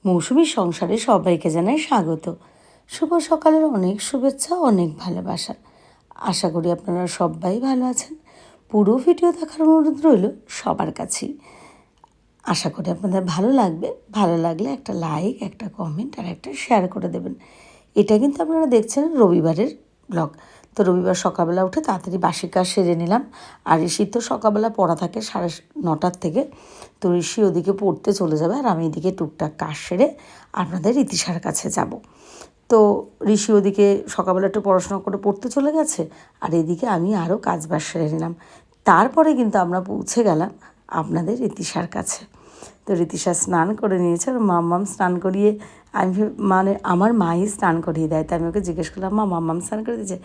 মৌসুমী সংসারে সবাইকে জানাই স্বাগত। শুভ সকালের অনেক শুভেচ্ছা, অনেক ভালোবাসা। আশা করি আপনারা সবাই ভালো আছেন। পুরো ভিডিও দেখার অনুরোধ রইল সবার কাছেই। আশা করি আপনাদের ভালো লাগবে। ভালো লাগলে একটা লাইক, একটা কমেন্ট আর একটা শেয়ার করে দেবেন। এটা কিন্তু আপনারা দেখছেন রবিবারের ব্লগ। তো রবিবার সকালবেলা উঠে তাড়াতাড়ি বাসি কাজ সেরে নিলাম। আর ঋষির তো সকালবেলা পড়া থাকে 9:30 থেকে। তো ঋষি ওদিকে পড়তে চলে যাবে আর আমি এদিকে টুকটাক কাজ সেরে আপনাদের ইতিশার কাছে যাব। তো ঋষি ওদিকে সকালবেলা একটু পড়াশোনা করে পড়তে চলে গেছে আর এদিকে আমি আরও কাজবাজ সেরে নিলাম। তারপরে কিন্তু আমরা পৌঁছে গেলাম আপনাদের ইতিশার কাছে। তো ঋতিশা স্নান করে নিয়েছে আর মাম্মাম স্নান করিয়ে আমি মানে আমার মাই স্নান করিয়ে দেয়। তাই আমি ওকে জিজ্ঞেস করলাম, মাম্মাম স্নান করে দিয়েছে?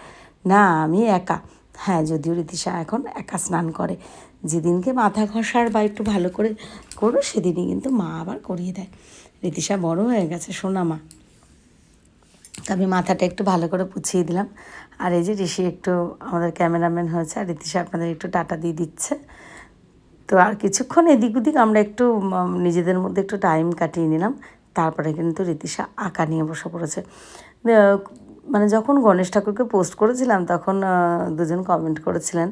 না, আমি একা। হ্যাঁ, যদিও ঋতিশা এখন একা স্নান করে। যেদিনকে মাথা ঘষার বা একটু ভালো করে করবে সেদিনই কিন্তু মা আবার করিয়ে দেয়। ঋতিশা বড় হয়ে গেছে, সোনা মা। তো আমি মাথাটা একটু ভালো করে পুছিয়ে দিলাম। আর এই যে ঋষি একটু আমাদের ক্যামেরাম্যান হয়েছে আর ঋতিশা আপনাদের একটু টাটা দিয়ে দিচ্ছে। তো আর কিছুক্ষণ এদিক ওদিক আমরা একটু নিজেদের মধ্যে একটু টাইম কাটিয়ে নিলাম। তারপরে কিন্তু ঋতিশা আঁকা নিয়ে বসে পড়েছে। মানে যখন গণেশ ঠাকুরকে পোস্ট করেছিলাম তখন দুজন কমেন্ট করেছিলেন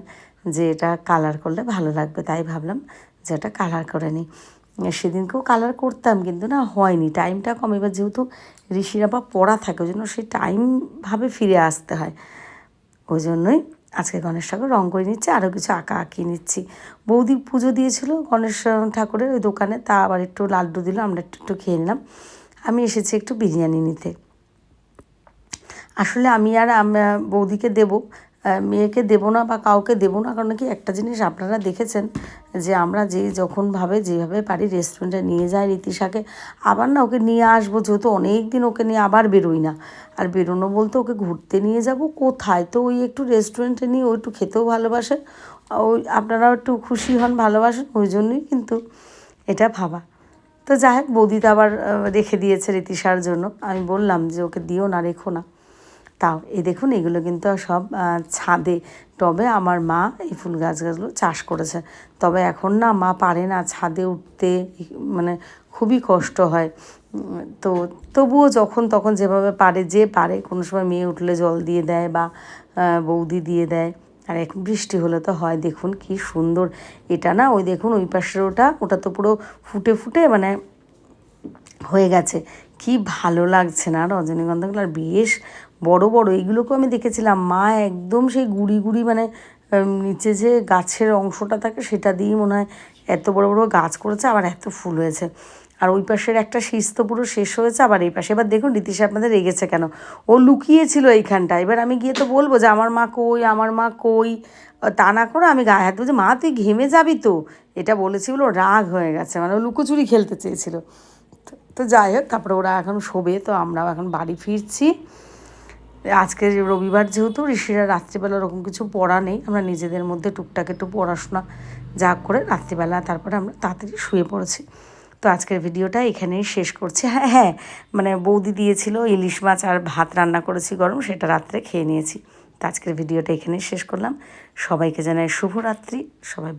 যে এটা কালার করলে ভালো লাগবে, তাই ভাবলাম যে এটা কালার করে নিই। সেদিনকেও কালার করতাম কিন্তু না, হয়নি, টাইমটা কম। এবার যেহেতু ঋষিরা বা পড়া থাকে ওই জন্য সেই টাইমভাবে ফিরে আসতে হয়, ওই জন্যই আজকে গণেশ ঠাকুর রঙ করে নিচ্ছে, আরও কিছু আঁকা আঁকিয়ে নিচ্ছি। বৌদি পুজো দিয়েছিল গণেশ ঠাকুরের ওই দোকানে, তা আবার একটু লাড্ডু দিল, আমরা একটু খেয়ে নিলাম। আমি এসেছি একটু বিরিয়ানি নিতে। আসলে আমি আর বৌদিকে দেবো, মেয়েকে দেবো না বা কাউকে দেবো না, কারণ কি একটা জিনিস আপনারা দেখেছেন যে আমরা যেভাবে পারি রেস্টুরেন্টে নিয়ে যাই ঋতিশাকে, আবার না ওকে নিয়ে আসবো, যেহেতু অনেক দিন ওকে নিয়ে আবার বেরোই না। আর বেরোনো বলতে ওকে ঘুরতে নিয়ে যাব কোথায়, তো ওই একটু রেস্টুরেন্টে নিয়ে ও একটু খেতেও ভালোবাসে, ওই আপনারাও একটু খুশি হন, ভালোবাসেন, ওই জন্যই কিন্তু এটা ভাবা। তো যাই হোক, বৌদিটা আবার রেখে দিয়েছে ঋতিশার জন্য। আমি বললাম যে ওকে দিও না, রেখো না। তাও এই দেখুন, এগুলো কিন্তু সব ছাদে টবে আমার মা এই ফুল গাছগুলো চাষ করেছে। তবে এখন না মা পারে না ছাদে উঠতে, মানে খুবই কষ্ট হয়। তো তবুও যখন তখন যেভাবে পারে, যে পারে, কোনো সময় মেয়ে উঠলে জল দিয়ে দেয় বা বৌদি দিয়ে দেয়। আর এখন বৃষ্টি হলে তো হয়। দেখুন কি সুন্দর এটা, না ওই দেখুন ওই পাশের ওটা তো পুরো ফুটে ফুটে মানে হয়ে গেছে। কি ভালো লাগছে না রজনীগন্ধাগুলো, আর বেশ বড় বড়। এইগুলোকেও আমি দেখেছিলাম মা একদম সেই গুড়ি গুড়ি মানে নিচে যে গাছের অংশটা থাকে সেটা দিয়েই মনে হয় এত বড় বড় গাছ করেছে, আবার এত ফুল হয়েছে। আর ওই পাশের একটা শীষ তো পুরো শেষ হয়েছে, আবার এই পাশে। এবার দেখুন ঋতিশা আপনাদের রেগেছে কেন, ও লুকিয়েছিল এইখানটা। এবার আমি গিয়ে তো বলবো যে আমার মা কই, আমার মা কই, তা না করে আমি গায়ে হাত বলছি, মা তুই ঘেমে যাবি তো, এটা বলেছিল। রাগ হয়ে গেছে, মানে ও লুকোচুরি খেলতে চেয়েছিল। তো যাই হোক, তারপরে ওরা এখন শোবে, তো আমরাও এখন বাড়ি ফিরছি। আজকে রবিবার যেহেতু ঋষিরা রাত্রিবেলা ওরকম কিছু পড়া নেই, আমরা নিজেদের মধ্যে টুকটাক একটু পড়াশোনা যা করে রাত্রিবেলা তারপরে আমরা তাড়াতাড়ি শুয়ে পড়েছি। তো আজকের ভিডিওটা এখানেই শেষ করছি। হ্যাঁ হ্যাঁ, মানে বৌদি দিয়েছিল ইলিশ মাছ আর ভাত রান্না করেছি গরম, সেটা রাত্রে খেয়ে নিয়েছি। তো আজকের ভিডিওটা এখানেই শেষ করলাম। সবাইকে জানাই শুভরাত্রি, সবাই